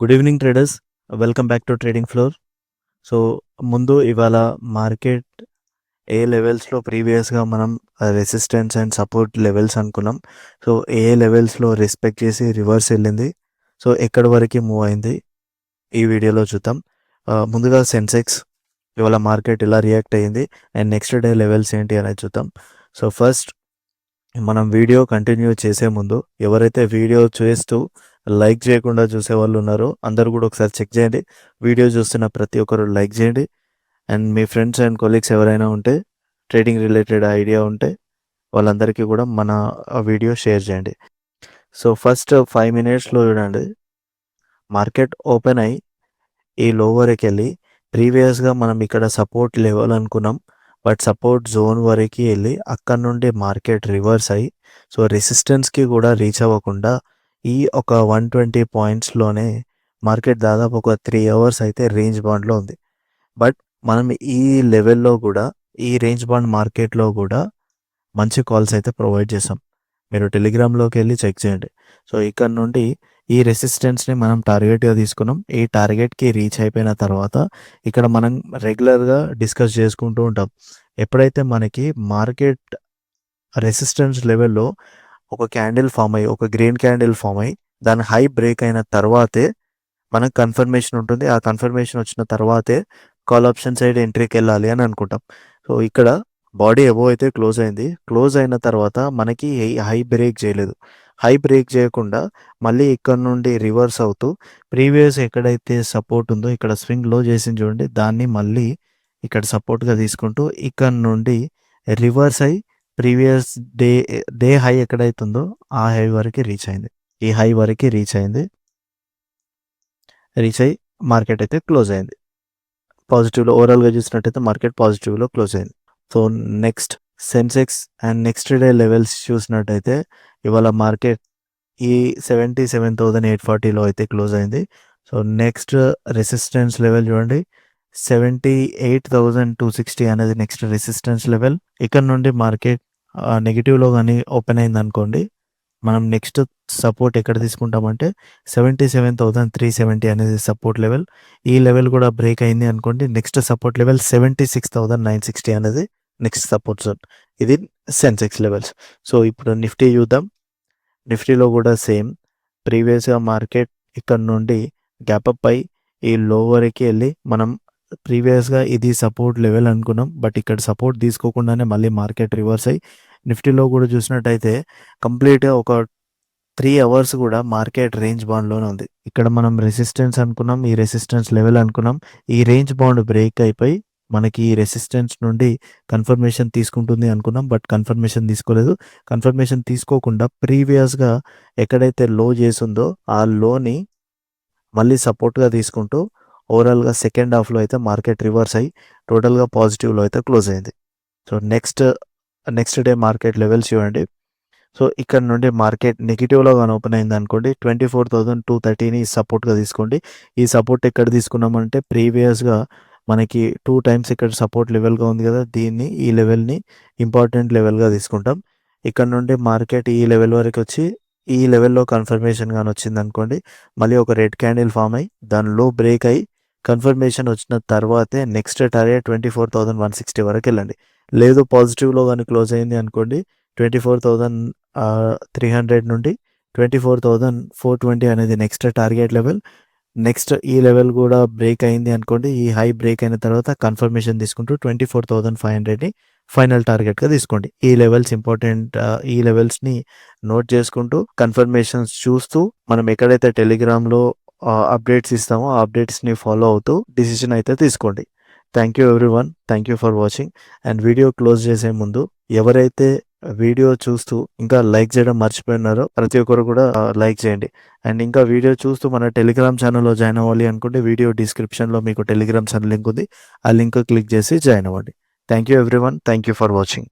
Good evening traders. Welcome back to trading floor. So ముందు ఇవాళ market ఏ లెవెల్స్లో ప్రీవియస్గా మనం రెసిస్టెన్స్ అండ్ సపోర్ట్ లెవెల్స్ అనుకున్నాం. సో ఏ లెవెల్స్లో రెస్పెక్ట్ చేసి రివర్స్ వెళ్ళింది, సో ఎక్కడి వరకు మూవ్ అయింది ఈ వీడియోలో చూద్దాం. ముందుగా సెన్సెక్స్ ఇవాళ మార్కెట్ ఇలా రియాక్ట్ అయ్యింది అండ్ నెక్స్ట్ డే లెవెల్స్ ఏంటి అనేది చూద్దాం. సో ఫస్ట్ మనం వీడియో కంటిన్యూ చేసే ముందు ఎవరైతే వీడియో చేస్తూ లైక్ చేయకుండా చూసే వాళ్ళు ఉన్నారో అందరూ కూడా ఒకసారి చెక్ చేయండి. వీడియో చూస్తున్న ప్రతి ఒక్కరు లైక్ చేయండి and me friends and colleagues ఎవరైనా ఉంటే ట్రేడింగ్ రిలేటెడ్ ఐడియా ఉంటే వాళ్ళందరికీ కూడా మన వీడియో షేర్ చేయండి. సో ఫస్ట్ 5 మినిట్స్లో చూడండి, మార్కెట్ ఓపెన్ అయ్యి ఈ లోవర్కి వెళ్ళి ప్రీవియస్గా మనం ఇక్కడ సపోర్ట్ లెవెల్ అనుకున్నాం, బట్ సపోర్ట్ జోన్ వరకు వెళ్ళి అక్కడ నుండి మార్కెట్ రివర్స్ అయ్యి సో రెసిస్టెన్స్కి కూడా రీచ్ అవ్వకుండా ఈ ఒక 120 పాయింట్స్లోనే మార్కెట్ దాదాపు ఒక 3 అవర్స్ అయితే రేంజ్ బాండ్లో ఉంది. బట్ మనం ఈ లెవెల్లో కూడా ఈ రేంజ్ బాండ్ మార్కెట్లో కూడా మంచి కాల్స్ అయితే ప్రొవైడ్ చేసాం. మీరు టెలిగ్రామ్లోకి వెళ్ళి చెక్ చేయండి. సో ఇక్కడ నుండి ఈ రెసిస్టెన్స్ని మనం టార్గెట్గా తీసుకున్నాం. ఈ టార్గెట్కి రీచ్ అయిపోయిన తర్వాత ఇక్కడ మనం రెగ్యులర్గా డిస్కస్ చేసుకుంటూ ఉంటాం. ఎప్పుడైతే మనకి మార్కెట్ రెసిస్టెన్స్ లెవెల్లో ఒక క్యాండిల్ ఫామ్ అయ్యి ఒక గ్రీన్ క్యాండిల్ ఫామ్ అయ్యి దాని హై బ్రేక్ అయిన తర్వాతే మనకు కన్ఫర్మేషన్ ఉంటుంది. ఆ కన్ఫర్మేషన్ వచ్చిన తర్వాతే కాల్ ఆప్షన్ సైడ్ ఎంట్రీకి వెళ్ళాలి అని అనుకుంటాం. సో ఇక్కడ బాడీ అబోవ్ అయితే క్లోజ్ అయింది. క్లోజ్ అయిన తర్వాత మనకి హై బ్రేక్ చేయలేదు. హై బ్రేక్ చేయకుండా మళ్ళీ ఇక్కడ నుండి రివర్స్ అవుతూ ప్రీవియస్ ఎక్కడైతే సపోర్ట్ ఉందో ఇక్కడ స్వింగ్ లో చేసింది చూడండి, దాన్ని మళ్ళీ ఇక్కడ సపోర్ట్గా తీసుకుంటూ ఇక్కడ నుండి రివర్స్ అయ్యి ప్రీవియస్ డే హై ఎక్కడైతుందో ఆ హై వరకు రీచ్ అయింది. ఈ హై వరకు రీచ్ అయ్యి మార్కెట్ అయితే క్లోజ్ అయింది పాజిటివ్లో. ఓవరాల్గా చూసినట్టయితే మార్కెట్ పాజిటివ్లో క్లోజ్ అయింది. So next Sensex and next day levels చూసినట్టయితే ఇవాళ మార్కెట్ ఈ 77,840లో అయితే క్లోజ్ అయింది. సో నెక్స్ట్ రెసిస్టెన్స్ లెవెల్ చూడండి, 78,260 అనేది నెక్స్ట్ రెసిస్టెన్స్ లెవెల్. ఇక్కడ నుండి మార్కెట్ నెగిటివ్లో కానీ ఓపెన్ అయింది అనుకోండి, మనం నెక్స్ట్ సపోర్ట్ ఎక్కడ తీసుకుంటామంటే 77,370 అనేది సపోర్ట్ లెవెల్. ఈ లెవెల్ కూడా బ్రేక్ అయింది అనుకోండి, నెక్స్ట్ సపోర్ట్ లెవెల్ 76,960 అనేది నెక్స్ట్ సపోర్ట్ జోన్. ఇది సెన్సెక్స్ లెవెల్స్. సో ఇప్పుడు నిఫ్టీ చూద్దాం. నిఫ్టీలో కూడా సేమ్, ప్రీవియస్గా మార్కెట్ ఇక్కడ నుండి గ్యాప్ అప్ అయి ఈ లోవర్కి వెళ్ళి మనం ప్రీవియస్గా ఇది సపోర్ట్ లెవెల్ అనుకున్నాం, బట్ ఇక్కడ సపోర్ట్ తీసుకోకుండానే మళ్ళీ మార్కెట్ రివర్స్ అయ్యి నిఫ్టీలో కూడా చూసినట్టయితే కంప్లీట్గా ఒక 3 అవర్స్ కూడా మార్కెట్ రేంజ్ బాండ్లోనే ఉంది. ఇక్కడ మనం రెసిస్టెన్స్ అనుకున్నాం, ఈ రెసిస్టెన్స్ లెవెల్ అనుకున్నాం, ఈ రేంజ్ బాండ్ బ్రేక్ అయిపోయి మనకి ఈ రెసిస్టెన్స్ నుండి కన్ఫర్మేషన్ తీసుకుంటుంది అనుకున్నాం, బట్ కన్ఫర్మేషన్ తీసుకోలేదు. కన్ఫర్మేషన్ తీసుకోకుండా ప్రీవియస్గా ఎక్కడైతే లో చేసిందో ఆ లోని మళ్ళీ సపోర్ట్గా తీసుకుంటూ ఓవరాల్గా సెకండ్ హాఫ్లో అయితే మార్కెట్ రివర్స్ అయ్యి టోటల్గా పాజిటివ్లో అయితే క్లోజ్ అయింది. So next day market levels చూడండి. సో ఇక్కడ నుండి మార్కెట్ నెగిటివ్లో కానీ ఓపెన్ అయింది అనుకోండి, 24,230ని సపోర్ట్గా తీసుకోండి. ఈ సపోర్ట్ ఎక్కడ తీసుకున్నామంటే ప్రీవియస్గా మనకి 2 టైమ్స్ ఇక్కడ సపోర్ట్ లెవెల్గా ఉంది కదా, దీన్ని ఈ లెవెల్ని ఇంపార్టెంట్ లెవెల్గా తీసుకుంటాం. ఇక్కడ నుండి మార్కెట్ ఈ లెవెల్ వరకు వచ్చి ఈ లెవెల్లో కన్ఫర్మేషన్ కానీ వచ్చింది అనుకోండి, మళ్ళీ ఒక రెడ్ క్యాండిల్ ఫామ్ అయ్యి దానిలో బ్రేక్ అయ్యి కన్ఫర్మేషన్ వచ్చిన తర్వాతే నెక్స్ట్ టార్గెట్ 24,160 వరకు వెళ్ళండి. లేదు పాజిటివ్లో కానీ క్లోజ్ అయింది అనుకోండి, 24,300 నుండి 24,420 అనేది నెక్స్ట్ టార్గెట్ లెవెల్. నెక్స్ట్ ఈ లెవెల్ కూడా బ్రేక్ అయింది అనుకోండి, ఈ హై బ్రేక్ అయిన తర్వాత కన్ఫర్మేషన్ తీసుకుంటూ 24,500ని ఫైనల్ టార్గెట్గా తీసుకోండి. ఈ లెవెల్స్ ఇంపార్టెంట్. ఈ లెవెల్స్ని నోట్ చేసుకుంటూ కన్ఫర్మేషన్స్ చూస్తూ మనం ఎక్కడైతే టెలిగ్రామ్లో అప్డేట్స్ ఇస్తామో ఆ అప్డేట్స్ని ఫాలో అవుతూ డిసిషన్ అయితే తీసుకోండి. Thank you everyone, thank you for watching. And video close చేసే ముందు ఎవరైతే వీడియో చూస్తూ ఇంకా లైక్ చేయడం మర్చిపోయినారో ప్రతి ఒక్కరు కూడా లైక్ చేయండి. అండ్ ఇంకా వీడియో చూస్తూ మన టెలిగ్రామ్ ఛానల్లో జాయిన్ అవ్వాలి అనుకుంటే వీడియో డిస్క్రిప్షన్లో మీకు టెలిగ్రామ్ ఛానల్ లింక్ ఉంది, ఆ లింక్ క్లిక్ చేసి జాయిన్ అవ్వండి. Thank you everyone, thank you for watching.